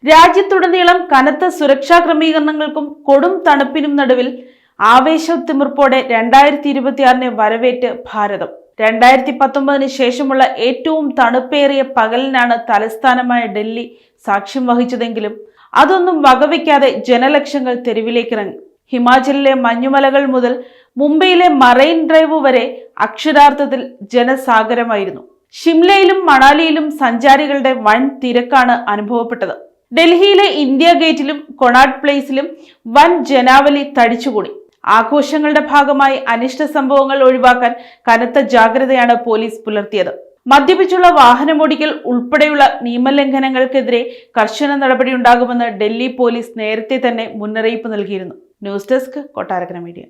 രാജ്യത്തുടനീളം കനത്ത സുരക്ഷാ ക്രമീകരണങ്ങൾക്കും കൊടും തണുപ്പിനും നടുവിൽ ആവേശത്തിമിർപ്പോടെ 2026 വരവേറ്റ് ഭാരതം. 2019 ശേഷമുള്ള ഏറ്റവും തണുപ്പേറിയ പകലിനാണ് തലസ്ഥാനമായ ഡൽഹി സാക്ഷ്യം വഹിച്ചതെങ്കിലും അതൊന്നും വകവയ്ക്കാതെ ജനലക്ഷങ്ങൾ തെരുവിലേക്കിറങ്ങി. ഹിമാചലിലെ മഞ്ഞുമലകൾ മുതൽ മുംബൈയിലെ മറൈൻ ഡ്രൈവ് വരെ അക്ഷരാർത്ഥത്തിൽ ജനസാഗരമായിരുന്നു. ഷിംലയിലും മണാലിയിലും സഞ്ചാരികളുടെ വൻ തിരക്കാണ് അനുഭവപ്പെട്ടത്. ഡൽഹിയിലെ ഇന്ത്യ ഗേറ്റിലും കൊണാട്ട് പ്ലേസിലും വൻ ജനാവലി തടിച്ചുകൂടി. ആഘോഷങ്ങളുടെ ഭാഗമായി അനിഷ്ട സംഭവങ്ങൾ ഒഴിവാക്കാൻ കനത്ത ജാഗ്രതയാണ് പോലീസ് പുലർത്തിയത്. മദ്യപിച്ചുള്ള വാഹനമോടിക്കൽ ഉൾപ്പെടെയുള്ള നിയമലംഘനങ്ങൾക്കെതിരെ കർശന നടപടിയുണ്ടാകുമെന്ന് ഡൽഹി പോലീസ് നേരത്തെ തന്നെ മുന്നറിയിപ്പ് നൽകിയിരുന്നു. News desk Kottarakkara media.